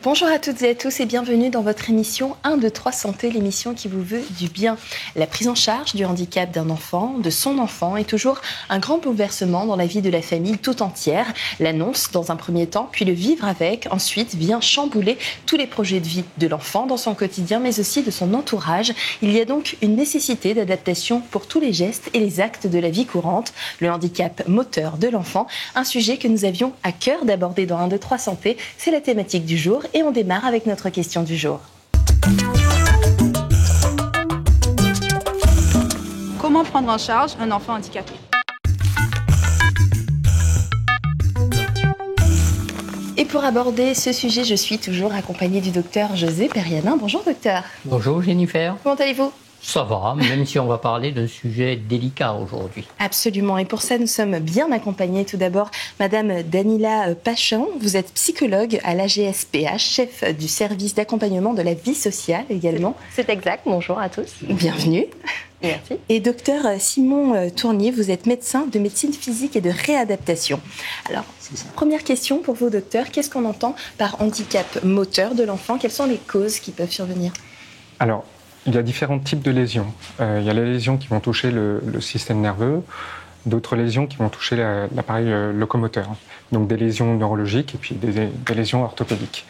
Bonjour à toutes et à tous et bienvenue dans votre émission 1, 2, 3 Santé, l'émission qui vous veut du bien. La prise en charge du handicap d'un enfant, de son enfant, est toujours un grand bouleversement dans la vie de la famille tout entière. L'annonce dans un premier temps, puis le vivre avec, ensuite vient chambouler tous les projets de vie de l'enfant dans son quotidien, mais aussi de son entourage. Il y a donc une nécessité d'adaptation pour tous les gestes et les actes de la vie courante. Le handicap moteur de l'enfant, un sujet que nous avions à cœur d'aborder dans 1, 2, 3 Santé, c'est la thématique du jour. Et on démarre avec notre question du jour. Comment prendre en charge un enfant handicapé ? Et pour aborder ce sujet, je suis toujours accompagnée du docteur José Perianin. Bonjour docteur. Bonjour Jennifer. Comment allez-vous ? Ça va, même si on va parler d'un sujet délicat aujourd'hui. Absolument. Et pour ça, nous sommes bien accompagnés. Tout d'abord, Madame Danila Pachan. Vous êtes psychologue à l'AGSPH, chef du service d'accompagnement de la vie sociale également. C'est exact. Bonjour à tous. Bienvenue. Merci. Et docteur Simon Tournier, vous êtes médecin de médecine physique et de réadaptation. Alors, première question pour vous, docteur. Qu'est-ce qu'on entend par handicap moteur de l'enfant ? Quelles sont les causes qui peuvent survenir ? Alors, il y a différents types de lésions. Il y a les lésions qui vont toucher le système nerveux, d'autres lésions qui vont toucher l'appareil locomoteur. Donc des lésions neurologiques et puis des lésions orthopédiques.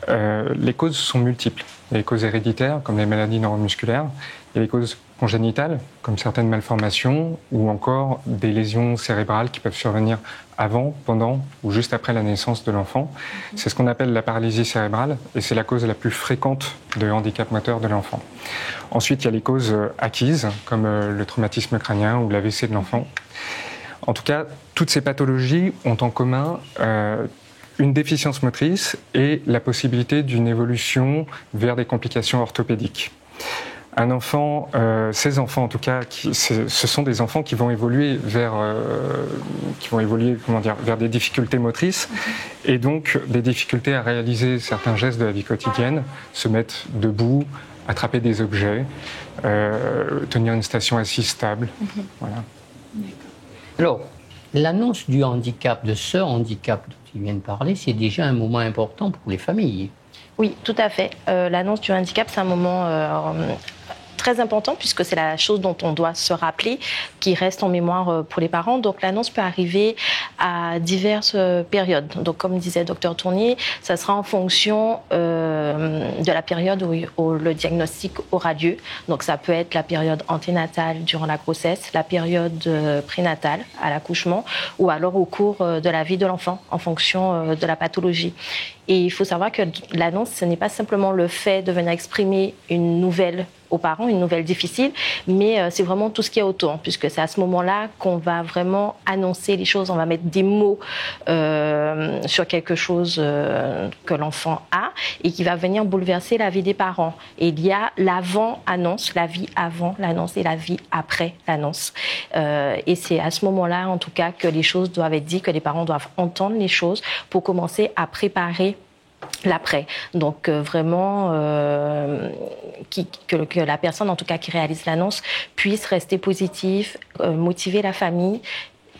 Les causes sont multiples. Il y a les causes héréditaires, comme les maladies neuromusculaires. Il y a les causes congénitales, comme certaines malformations, ou encore des lésions cérébrales qui peuvent survenir avant, pendant ou juste après la naissance de l'enfant. C'est ce qu'on appelle la paralysie cérébrale, et c'est la cause la plus fréquente de handicap moteur de l'enfant. Ensuite, il y a les causes acquises, comme le traumatisme crânien ou l'AVC de l'enfant. En tout cas, toutes ces pathologies ont en commun une déficience motrice et la possibilité d'une évolution vers des complications orthopédiques. Un enfant, ces enfants en tout cas, ce sont des enfants qui vont évoluer vers des difficultés motrices et donc des difficultés à réaliser certains gestes de la vie quotidienne, se mettre debout, attraper des objets, tenir une station assise stable. Voilà. Alors, l'annonce du handicap, de ce handicap dont il vient de parler, c'est déjà un moment important pour les familles. Oui, tout à fait. L'annonce du handicap, c'est un moment très important puisque c'est la chose dont on doit se rappeler, qui reste en mémoire pour les parents. Donc l'annonce peut arriver à diverses périodes. Donc comme disait le Dr Tournier, ça sera en fonction de la période où le diagnostic aura lieu. Donc ça peut être la période anténatale durant la grossesse, la période prénatale à l'accouchement ou alors au cours de la vie de l'enfant en fonction de la pathologie. Et il faut savoir que l'annonce, ce n'est pas simplement le fait de venir exprimer une nouvelle aux parents, une nouvelle difficile, mais c'est vraiment tout ce qu'il y a autour, puisque c'est à ce moment-là qu'on va vraiment annoncer les choses, on va mettre des mots sur quelque chose que l'enfant a et qui va venir bouleverser la vie des parents. Et il y a l'avant-annonce, la vie avant l'annonce et la vie après l'annonce. Et c'est à ce moment-là, en tout cas, que les choses doivent être dites, que les parents doivent entendre les choses pour commencer à préparer l'après. Donc vraiment que la personne en tout cas qui réalise l'annonce puisse rester positive, motiver la famille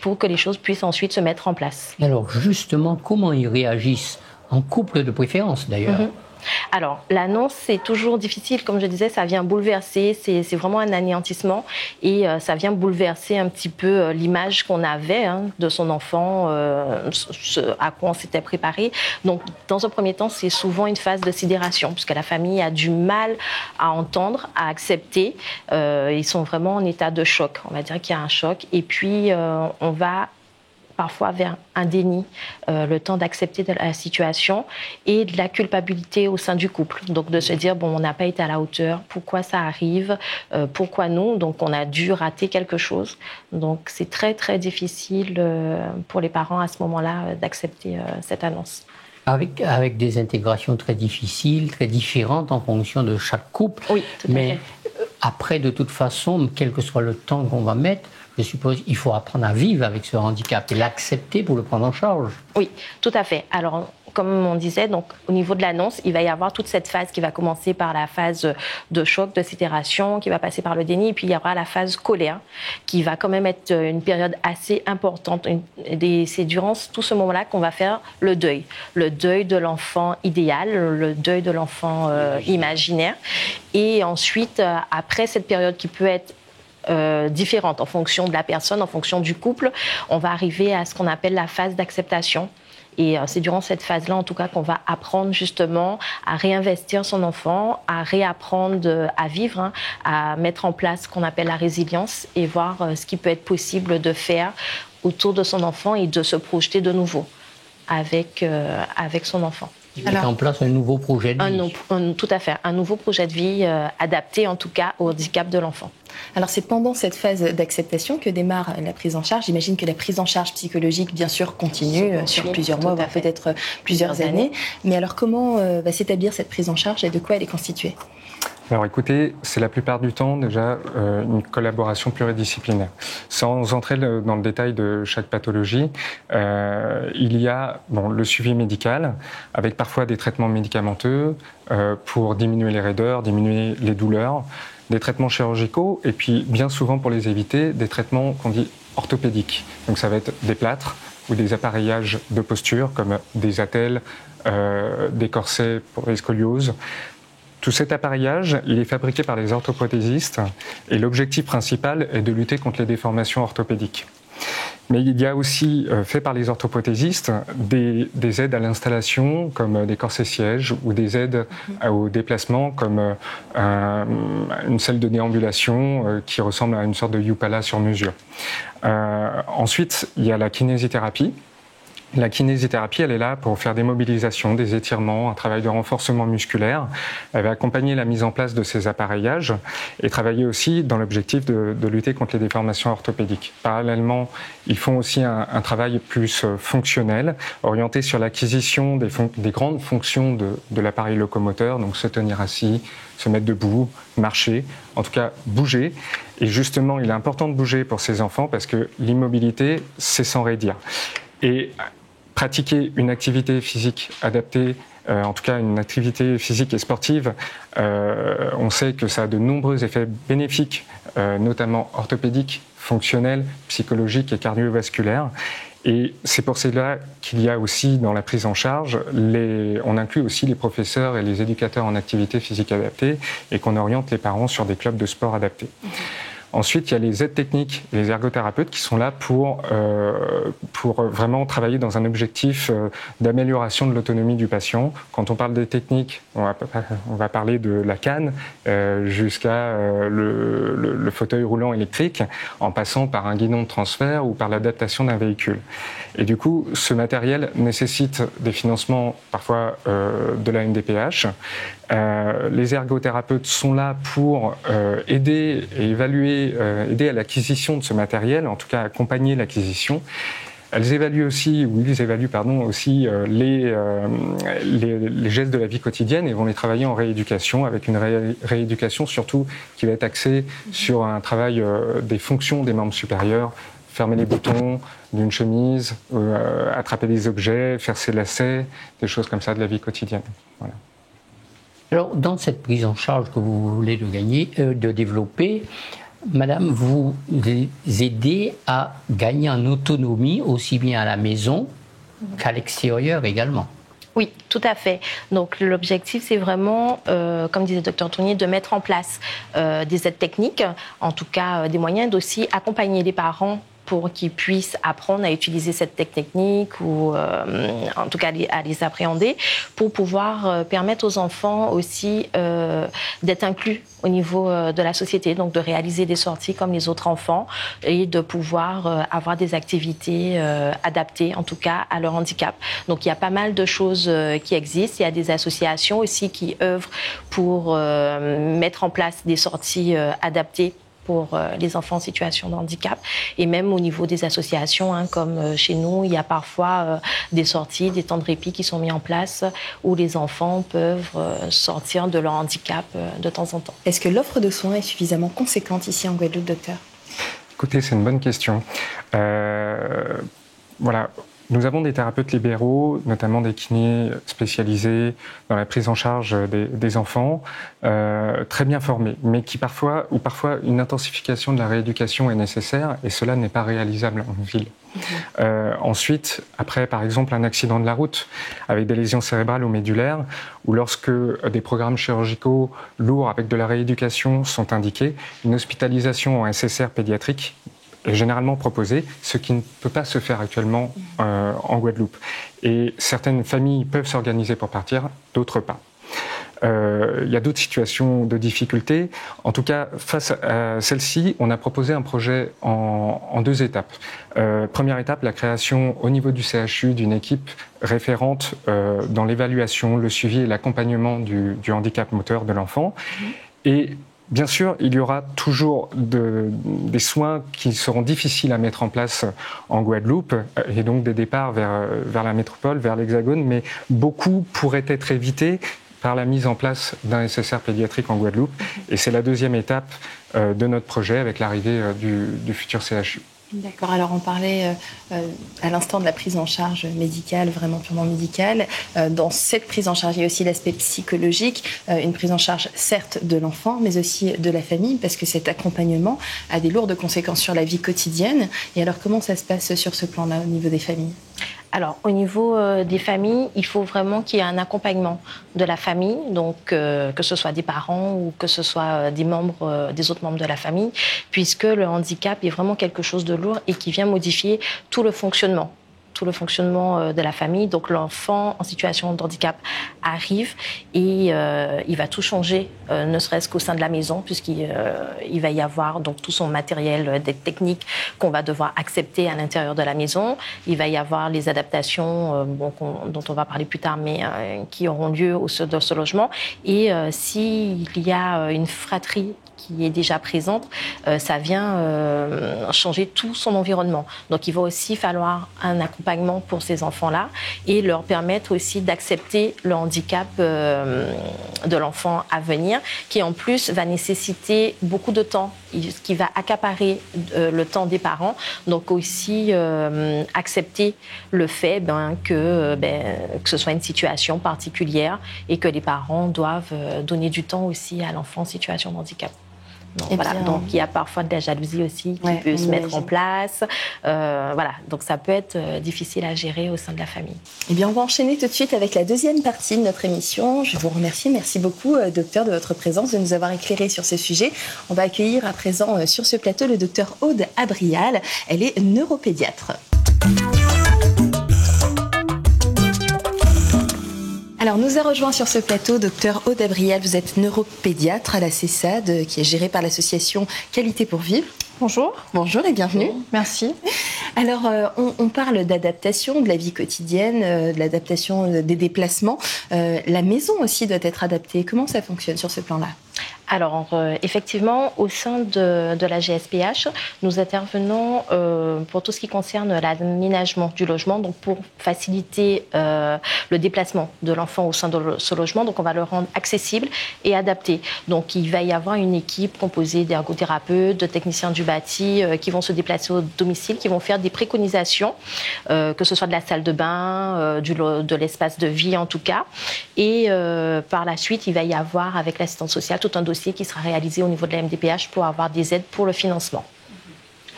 pour que les choses puissent ensuite se mettre en place. Alors justement, comment ils réagissent en couple de préférence d'ailleurs? Alors, l'annonce, c'est toujours difficile. Comme je disais, ça vient bouleverser. C'est vraiment un anéantissement. Et ça vient bouleverser un petit peu l'image qu'on avait de son enfant, à quoi on s'était préparé. Donc, dans un premier temps, c'est souvent une phase de sidération, puisque la famille a du mal à entendre, à accepter. Ils sont vraiment en état de choc. On va dire qu'il y a un choc. Et puis, on va parfois vers un déni, le temps d'accepter de la situation et de la culpabilité au sein du couple. Donc de se dire, bon, on n'a pas été à la hauteur, pourquoi ça arrive, pourquoi nous, donc on a dû rater quelque chose. Donc c'est très très difficile pour les parents à ce moment-là d'accepter cette annonce. Avec des intégrations très difficiles, très différentes en fonction de chaque couple. Oui, tout à fait. Mais après, de toute façon, quel que soit le temps qu'on va mettre, je suppose qu'il faut apprendre à vivre avec ce handicap et l'accepter pour le prendre en charge. Oui, tout à fait. Alors, comme on disait, donc, au niveau de l'annonce, il va y avoir toute cette phase qui va commencer par la phase de choc, de sidération, qui va passer par le déni, et puis il y aura la phase colère, qui va quand même être une période assez importante. C'est durant tout ce moment-là qu'on va faire le deuil de l'enfant idéal, le deuil de l'enfant imaginaire. Et ensuite, après cette période qui peut être différente en fonction de la personne, en fonction du couple, on va arriver à ce qu'on appelle la phase d'acceptation. Et c'est durant cette phase-là, en tout cas, qu'on va apprendre justement à réinvestir son enfant, à réapprendre à vivre, à mettre en place ce qu'on appelle la résilience et voir ce qui peut être possible de faire autour de son enfant et de se projeter de nouveau avec son enfant. Mettre en place un nouveau projet de vie. Tout à fait, un nouveau projet de vie adapté en tout cas au handicap de l'enfant. Alors c'est pendant cette phase d'acceptation que démarre la prise en charge. J'imagine que la prise en charge psychologique, bien sûr, continue sur plusieurs mois, voire peut-être plusieurs années. Mais alors comment va s'établir cette prise en charge et de quoi elle est constituée ? Alors écoutez, c'est la plupart du temps déjà une collaboration pluridisciplinaire. Sans entrer dans le détail de chaque pathologie, il y a le suivi médical, avec parfois des traitements médicamenteux pour diminuer les raideurs, diminuer les douleurs, des traitements chirurgicaux, et puis bien souvent pour les éviter, des traitements qu'on dit orthopédiques. Donc ça va être des plâtres ou des appareillages de posture, comme des attelles, des corsets pour les scolioses. Tout cet appareillage, il est fabriqué par les orthoprothésistes et l'objectif principal est de lutter contre les déformations orthopédiques. Mais il y a aussi, fait par les orthoprothésistes, des aides à l'installation, comme des corsets-sièges, ou des aides au déplacement, comme une selle de déambulation qui ressemble à une sorte de Yupala sur mesure. Ensuite, il y a la kinésithérapie. La kinésithérapie, elle est là pour faire des mobilisations, des étirements, un travail de renforcement musculaire. Elle va accompagner la mise en place de ces appareillages et travailler aussi dans l'objectif de lutter contre les déformations orthopédiques. Parallèlement, ils font aussi un travail plus fonctionnel, orienté sur l'acquisition des grandes fonctions de l'appareil locomoteur, donc se tenir assis, se mettre debout, marcher, en tout cas bouger. Et justement, il est important de bouger pour ces enfants parce que l'immobilité, c'est s'enraidir. Et pratiquer une activité physique adaptée, en tout cas une activité physique et sportive, on sait que ça a de nombreux effets bénéfiques, notamment orthopédiques, fonctionnels, psychologiques et cardiovasculaires. Et c'est pour cela qu'il y a aussi dans la prise en charge, on inclut aussi les professeurs et les éducateurs en activité physique adaptée et qu'on oriente les parents sur des clubs de sport adaptés. Ensuite, il y a les aides techniques et les ergothérapeutes qui sont là pour vraiment travailler dans un objectif d'amélioration de l'autonomie du patient. Quand on parle des techniques, on va parler de la canne jusqu'à le fauteuil roulant électrique, en passant par un guidon de transfert ou par l'adaptation d'un véhicule. Et du coup, ce matériel nécessite des financements parfois de la MDPH. Les ergothérapeutes sont là pour aider et évaluer, aider à l'acquisition de ce matériel, en tout cas accompagner l'acquisition. Ils évaluent aussi les gestes de la vie quotidienne et vont les travailler en rééducation, avec une rééducation surtout qui va être axée sur un travail des fonctions des membres supérieurs, fermer les boutons d'une chemise, attraper des objets, faire ses lacets, des choses comme ça de la vie quotidienne. Voilà. Alors, dans cette prise en charge que vous voulez de développer, Madame, vous aidez à gagner en autonomie aussi bien à la maison qu'à l'extérieur également. Oui, tout à fait. Donc l'objectif, c'est vraiment, comme disait Dr Tournier, de mettre en place des aides techniques, en tout cas des moyens d'aussi accompagner les parents pour qu'ils puissent apprendre à utiliser cette technique ou en tout cas à les appréhender, pour pouvoir permettre aux enfants aussi d'être inclus au niveau de la société, donc de réaliser des sorties comme les autres enfants et de pouvoir avoir des activités adaptées, en tout cas, à leur handicap. Donc il y a pas mal de choses qui existent. Il y a des associations aussi qui œuvrent pour mettre en place des sorties adaptées pour les enfants en situation de handicap. Et même au niveau des associations, comme chez nous, il y a parfois des sorties, des temps de répit qui sont mis en place où les enfants peuvent sortir de leur handicap de temps en temps. Est-ce que l'offre de soins est suffisamment conséquente ici en Guadeloupe, docteur ? Écoutez, c'est une bonne question. Voilà. Nous avons des thérapeutes libéraux, notamment des kinés spécialisés dans la prise en charge des enfants, très bien formés, mais parfois une intensification de la rééducation est nécessaire et cela n'est pas réalisable en ville. Ensuite, après par exemple un accident de la route avec des lésions cérébrales ou médulaires, ou lorsque des programmes chirurgicaux lourds avec de la rééducation sont indiqués, une hospitalisation en SSR pédiatrique est généralement proposée, ce qui ne peut pas se faire actuellement en Guadeloupe. Et certaines familles peuvent s'organiser pour partir, d'autres pas. Il y a d'autres situations de difficulté. En tout cas, face à celle-ci, on a proposé un projet en 2 étapes. Première étape, la création au niveau du CHU d'une équipe référente dans l'évaluation, le suivi et l'accompagnement du handicap moteur de l'enfant. Et bien sûr, il y aura toujours des soins qui seront difficiles à mettre en place en Guadeloupe, et donc des départs vers la métropole, vers l'Hexagone, mais beaucoup pourraient être évités par la mise en place d'un SSR pédiatrique en Guadeloupe. Et c'est la 2e étape de notre projet avec l'arrivée du futur CHU. D'accord, alors on parlait à l'instant de la prise en charge médicale, vraiment purement médicale. Dans cette prise en charge, il y a aussi l'aspect psychologique, une prise en charge certes de l'enfant, mais aussi de la famille, parce que cet accompagnement a des lourdes conséquences sur la vie quotidienne. Et alors comment ça se passe sur ce plan-là au niveau des familles ? Alors, au niveau des familles, il faut vraiment qu'il y ait un accompagnement de la famille, donc que ce soit des parents ou que ce soit des autres membres de la famille, puisque le handicap est vraiment quelque chose de lourd et qui vient modifier tout le fonctionnement de la famille. Donc l'enfant en situation de handicap arrive et il va tout changer, ne serait-ce qu'au sein de la maison, puisqu'il va y avoir donc tout son matériel, des techniques qu'on va devoir accepter à l'intérieur de la maison. Il va y avoir les adaptations dont on va parler plus tard, mais qui auront lieu dans ce logement. Et s'il y a une fratrie qui est déjà présente, ça vient changer tout son environnement. Donc il va aussi falloir un accompagnement pour ces enfants-là et leur permettre aussi d'accepter le handicap de l'enfant à venir, qui en plus va nécessiter beaucoup de temps, qui va accaparer le temps des parents. Donc aussi accepter le fait que ce soit une situation particulière et que les parents doivent donner du temps aussi à l'enfant en situation de handicap. Donc il y a parfois de la jalousie aussi qui peut se mettre en place. Donc ça peut être difficile à gérer au sein de la famille. Eh bien, on va enchaîner tout de suite avec la 2e partie de notre émission. Je vous remercie. Merci beaucoup, docteur, de votre présence, de nous avoir éclairé sur ce sujet. On va accueillir à présent sur ce plateau le docteur Aude Abrial. Elle est neuropédiatre. Alors, nous a rejoint sur ce plateau docteur Aude Abrial. Vous êtes neuropédiatre à la CESAD, qui est gérée par l'association Qualité pour Vivre. Bonjour. Bonjour et bienvenue. Merci. Alors, on parle d'adaptation de la vie quotidienne, de l'adaptation des déplacements. La maison aussi doit être adaptée. Comment ça fonctionne sur ce plan-là ? Alors, effectivement, au sein de la GSPH, nous intervenons pour tout ce qui concerne l'aménagement du logement, donc pour faciliter le déplacement de l'enfant au sein de ce logement. Donc, on va le rendre accessible et adapté. Donc, il va y avoir une équipe composée d'ergothérapeutes, de techniciens du bâti qui vont se déplacer au domicile, qui vont faire des préconisations, que ce soit de la salle de bain, de l'espace de vie en tout cas. Et par la suite, il va y avoir avec l'assistance sociale tout un dossier qui sera réalisé au niveau de la MDPH pour avoir des aides pour le financement.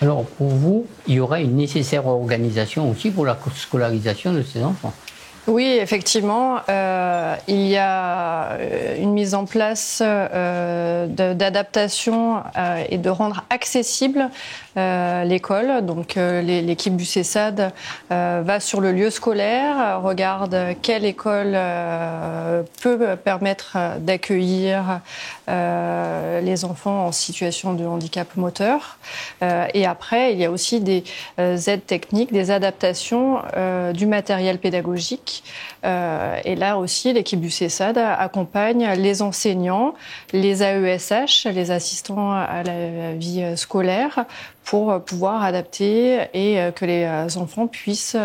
Alors, pour vous, il y aura une nécessaire organisation aussi pour la scolarisation de ces enfants ? Oui, effectivement, il y a une mise en place d'adaptation et de rendre accessible l'école. Donc l'équipe du CESAD va sur le lieu scolaire, regarde quelle école peut permettre d'accueillir les enfants en situation de handicap moteur. Et après, il y a aussi des aides techniques, des adaptations du matériel pédagogique. Et là aussi, l'équipe du CESAD accompagne les enseignants, les AESH, les assistants à la vie scolaire, pour pouvoir adapter et que les enfants puissent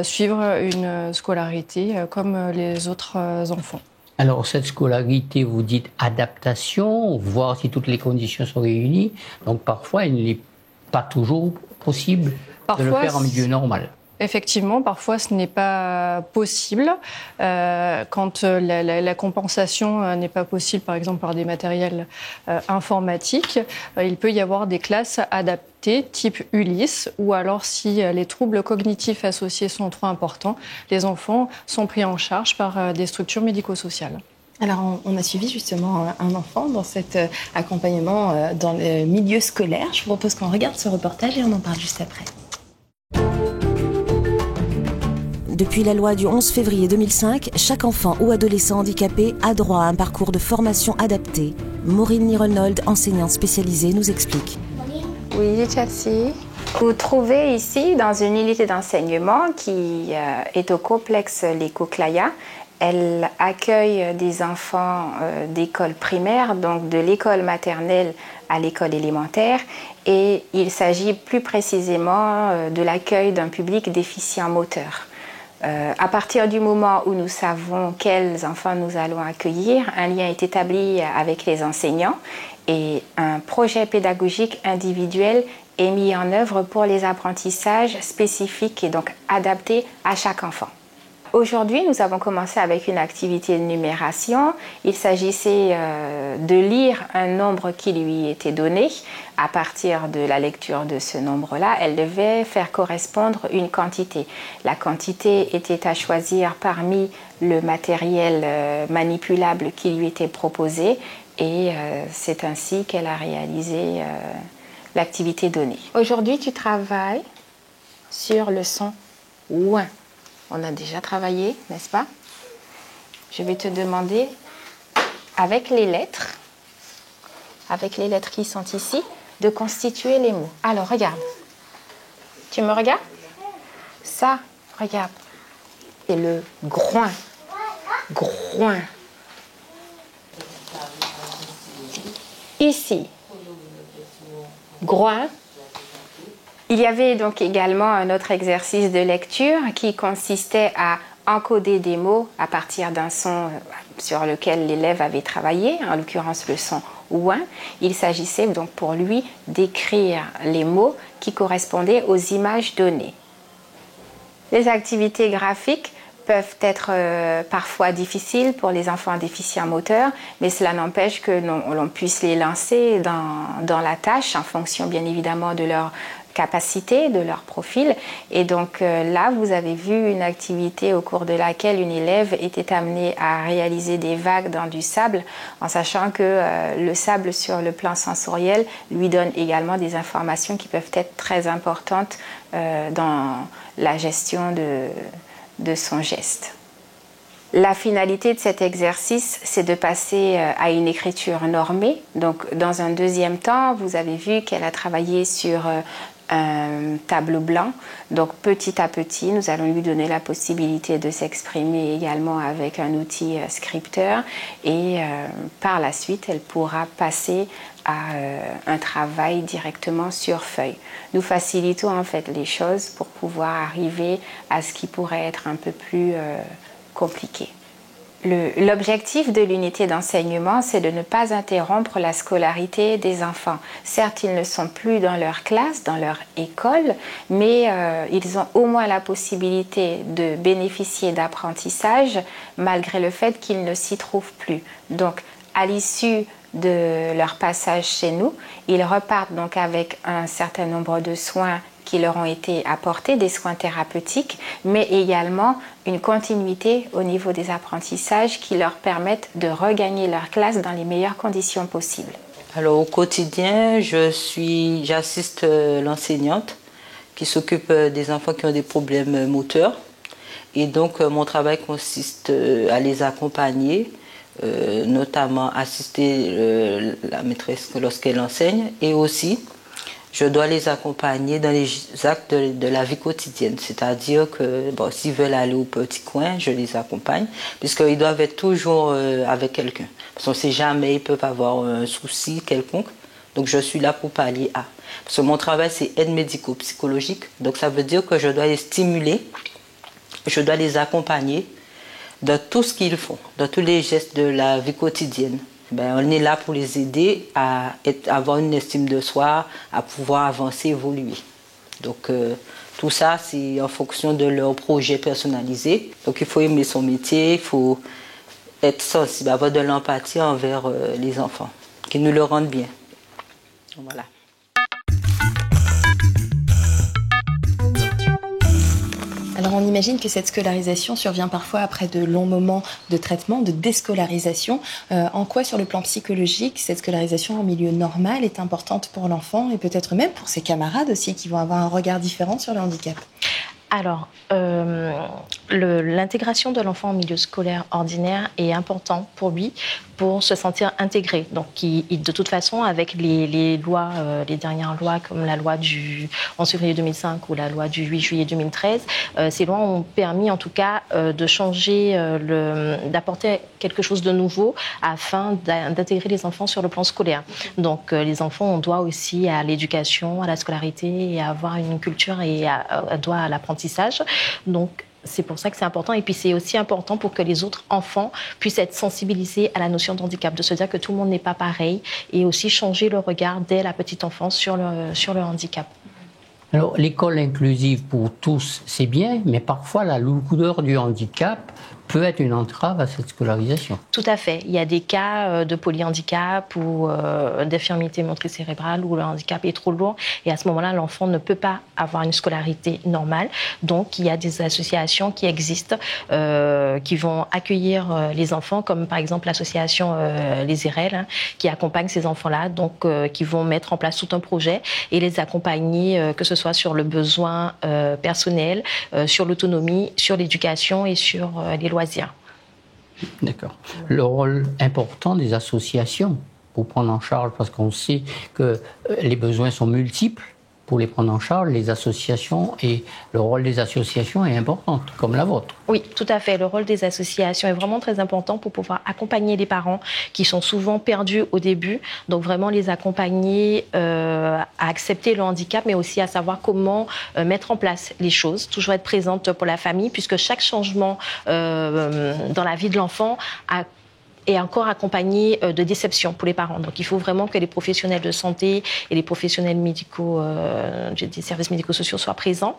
suivre une scolarité comme les autres enfants. Alors, cette scolarité, vous dites adaptation, voir si toutes les conditions sont réunies. Donc, parfois, il n'est pas toujours possible de le faire en milieu normal. Effectivement, parfois ce n'est pas possible. Quand la compensation n'est pas possible, par exemple par des matériels informatiques, il peut y avoir des classes adaptées type Ulysse, ou alors si les troubles cognitifs associés sont trop importants, les enfants sont pris en charge par des structures médico-sociales. Alors, on a suivi justement un enfant dans cet accompagnement dans le milieu scolaire. Je vous propose qu'on regarde ce reportage et on en parle juste après. Depuis la loi du 11 février 2005, chaque enfant ou adolescent handicapé a droit à un parcours de formation adapté. Maureen Nironold, enseignante spécialisée, nous explique. Oui, Chelsea. Vous trouvez ici dans une unité d'enseignement qui est au complexe Léco-Claya. Elle accueille des enfants d'école primaire, donc de l'école maternelle à l'école élémentaire, et il s'agit plus précisément de l'accueil d'un public déficient moteur. À partir du moment où nous savons quels enfants nous allons accueillir, un lien est établi avec les enseignants et un projet pédagogique individuel est mis en œuvre pour les apprentissages spécifiques et donc adaptés à chaque enfant. Aujourd'hui, nous avons commencé avec une activité de numération. Il s'agissait de lire un nombre qui lui était donné. À partir de la lecture de ce nombre-là, elle devait faire correspondre une quantité. La quantité était à choisir parmi le matériel manipulable qui lui était proposé et c'est ainsi qu'elle a réalisé l'activité donnée. Aujourd'hui, tu travailles sur le son ouin. On a déjà travaillé, n'est-ce pas? Je vais te demander, avec les lettres qui sont ici, de constituer les mots. Alors, regarde. Tu me regardes? Ça, regarde. C'est le groin. Groin. Ici. Groin. Il y avait donc également un autre exercice de lecture qui consistait à encoder des mots à partir d'un son sur lequel l'élève avait travaillé, en l'occurrence le son ouin. Il s'agissait donc pour lui d'écrire les mots qui correspondaient aux images données. Les activités graphiques peuvent être parfois difficiles pour les enfants déficients moteurs, mais cela n'empêche que l'on puisse les lancer dans la tâche en fonction bien évidemment de leur capacité, de leur profil. Et donc là, vous avez vu une activité au cours de laquelle une élève était amenée à réaliser des vagues dans du sable, en sachant que le sable sur le plan sensoriel lui donne également des informations qui peuvent être très importantes dans la gestion de son geste. La finalité de cet exercice, c'est de passer à une écriture normée. Donc, dans un deuxième temps, vous avez vu qu'elle a travaillé sur un tableau blanc. Donc, petit à petit, nous allons lui donner la possibilité de s'exprimer également avec un outil scripteur. Et par la suite, elle pourra passer à un travail directement sur feuille. Nous facilitons en fait les choses pour pouvoir arriver à ce qui pourrait être un peu plus compliqué. L'objectif de l'unité d'enseignement, c'est de ne pas interrompre la scolarité des enfants. Certes, ils ne sont plus dans leur classe, dans leur école, mais ils ont au moins la possibilité de bénéficier d'apprentissage malgré le fait qu'ils ne s'y trouvent plus. Donc, à l'issue de leur passage chez nous, ils repartent donc avec un certain nombre de soins qui leur ont été apportés, des soins thérapeutiques, mais également une continuité au niveau des apprentissages qui leur permettent de regagner leur classe dans les meilleures conditions possibles. Alors au quotidien, j'assiste l'enseignante qui s'occupe des enfants qui ont des problèmes moteurs. Et donc mon travail consiste à les accompagner, notamment assister la maîtresse lorsqu'elle enseigne, et aussi je dois les accompagner dans les actes de la vie quotidienne. C'est-à-dire que s'ils veulent aller au petit coin, je les accompagne, puisqu'ils doivent être toujours avec quelqu'un. Parce qu'on ne sait jamais, ils peuvent avoir un souci quelconque. Donc je suis là pour pallier à. Parce que mon travail, c'est aide médico-psychologique. Donc ça veut dire que je dois les stimuler, je dois les accompagner dans tout ce qu'ils font, dans tous les gestes de la vie quotidienne. On est là pour les aider à avoir une estime de soi, à pouvoir avancer, évoluer. Donc tout ça, c'est en fonction de leur projet personnalisé. Donc il faut aimer son métier, il faut être sensible, avoir de l'empathie envers les enfants, qui nous le rendent bien. Voilà. Alors on imagine que cette scolarisation survient parfois après de longs moments de traitement, de déscolarisation. En quoi, sur le plan psychologique, cette scolarisation en milieu normal est importante pour l'enfant et peut-être même pour ses camarades aussi qui vont avoir un regard différent sur le handicap? Alors, l'intégration de l'enfant en milieu scolaire ordinaire est importante pour lui, pour se sentir intégré. Donc, de toute façon, avec les lois, les dernières lois, comme la loi du 11 février 2005 ou la loi du 8 juillet 2013, ces lois ont permis, en tout cas, de changer, d'apporter quelque chose de nouveau afin d'intégrer les enfants sur le plan scolaire. Donc, les enfants, on doit aussi à l'éducation, à la scolarité et à avoir une culture et doit à l'apprentissage. Donc, c'est pour ça que c'est important. Et puis, c'est aussi important pour que les autres enfants puissent être sensibilisés à la notion de handicap, de se dire que tout le monde n'est pas pareil et aussi changer le regard dès la petite enfance sur le handicap. Alors, l'école inclusive pour tous, c'est bien, mais parfois la lourdeur du handicap peut être une entrave à cette scolarisation. Tout à fait. Il y a des cas de polyhandicap ou d'infirmité motrice cérébrale où le handicap est trop lourd et à ce moment-là, l'enfant ne peut pas avoir une scolarité normale. Donc, il y a des associations qui existent qui vont accueillir les enfants, comme par exemple l'association Les IREL, qui accompagne ces enfants-là, donc qui vont mettre en place tout un projet et les accompagner, que ce soit sur le besoin personnel, sur l'autonomie, sur l'éducation et sur les loisirs. D'accord. Le rôle important des associations pour prendre en charge, parce qu'on sait que les besoins sont multiples pour les prendre en charge, les associations, et le rôle des associations est important, comme la vôtre. Oui, tout à fait. Le rôle des associations est vraiment très important pour pouvoir accompagner les parents qui sont souvent perdus au début. Donc vraiment les accompagner à accepter le handicap, mais aussi à savoir comment mettre en place les choses. Toujours être présente pour la famille, puisque chaque changement dans la vie de l'enfant est encore accompagné de déception pour les parents. Donc, il faut vraiment que les professionnels de santé et les professionnels médicaux, des services médico-sociaux soient présents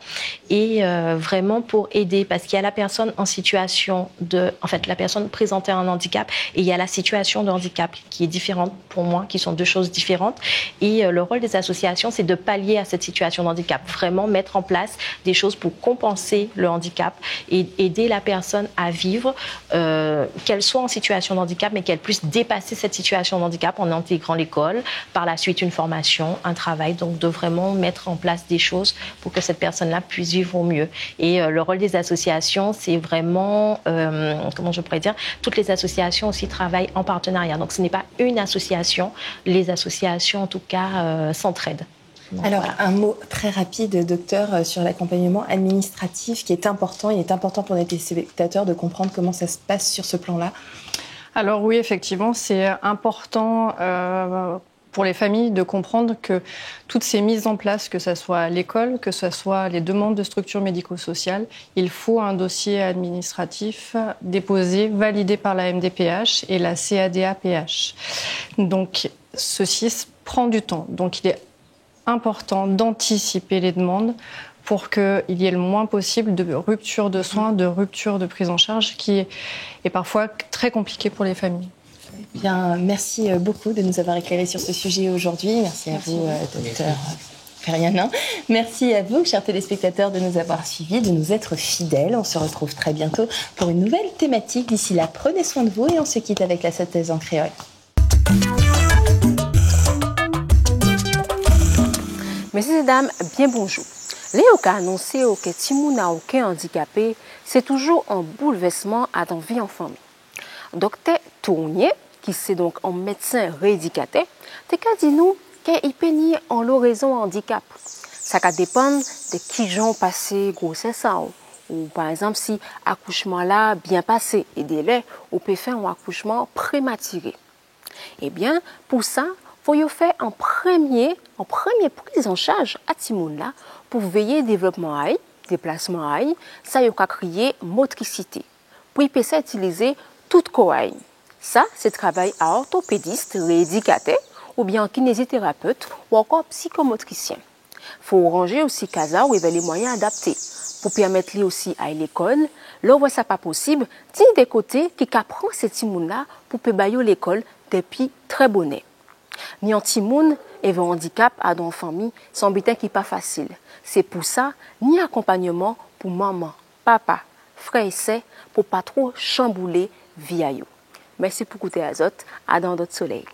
et vraiment pour aider, parce qu'il y a la personne en situation la personne présentée un handicap et il y a la situation de handicap qui est différente pour moi, qui sont deux choses différentes. Et le rôle des associations, c'est de pallier à cette situation de handicap, vraiment mettre en place des choses pour compenser le handicap et aider la personne à vivre, qu'elle soit en situation de handicap, mais qu'elle puisse dépasser cette situation de handicap en intégrant l'école, par la suite une formation, un travail, donc de vraiment mettre en place des choses pour que cette personne-là puisse vivre au mieux. Et le rôle des associations, c'est vraiment, comment je pourrais dire, toutes les associations aussi travaillent en partenariat. Donc ce n'est pas une association, les associations en tout cas s'entraident. Donc, alors, voilà. Un mot très rapide, docteur, sur l'accompagnement administratif qui est important. Il est important pour nos téléspectateurs de comprendre comment ça se passe sur ce plan-là. Alors oui, effectivement, c'est important pour les familles de comprendre que toutes ces mises en place, que ce soit à l'école, que ce soit les demandes de structures médico-sociales, il faut un dossier administratif déposé, validé par la MDPH et la CADA-PH. Donc ceci prend du temps. Donc il est important d'anticiper les demandes pour qu'il y ait le moins possible de rupture de soins, de rupture de prise en charge, qui est parfois très compliqué pour les familles. Bien, merci beaucoup de nous avoir éclairé sur ce sujet aujourd'hui. Merci à vous, docteur Ferianin. Merci à vous, chers téléspectateurs, de nous avoir suivis, de nous être fidèles. On se retrouve très bientôt pour une nouvelle thématique. D'ici là, prenez soin de vous et on se quitte avec la synthèse en créole. Messieurs et dames, bien bonjour. Léo a annoncé que Timouna aucun handicapé, c'est toujours un bouleversement à ton vie en famille. Docteur Tournier, qui c'est donc un médecin rééducateur, te dit nous qu'il pénit en l'oraison handicap. Ça va dépendre de qui j'en passé grossesse ou par exemple si accouchement là bien passé et délai ou peut faire un accouchement prématuré. Eh bien pour ça, faut y faire en premier prise en charge à Timoun là pour veiller développement aïe, déplacement aïe, ça y a crier motricité. Puis il peut utiliser toute coaille. Ça, c'est travail à orthopédiste, rééducateur ou bien kinésithérapeute ou encore psychomotricien. faut ranger aussi casa ou les moyens adaptés pour permettre lui aussi à l'école. Là où ça pas possible, dit des côtés qui apprend ces timoun-là pour payer l'école depuis très bonnet. Ni un timoun et un handicap à dans famille, son butin qui pas facile. C'est pour ça, ni accompagnement pour maman, papa, frère et sœur pour pas trop chambouler vie à eux. Merci pour écouter Azote, à dans d'autres soleils.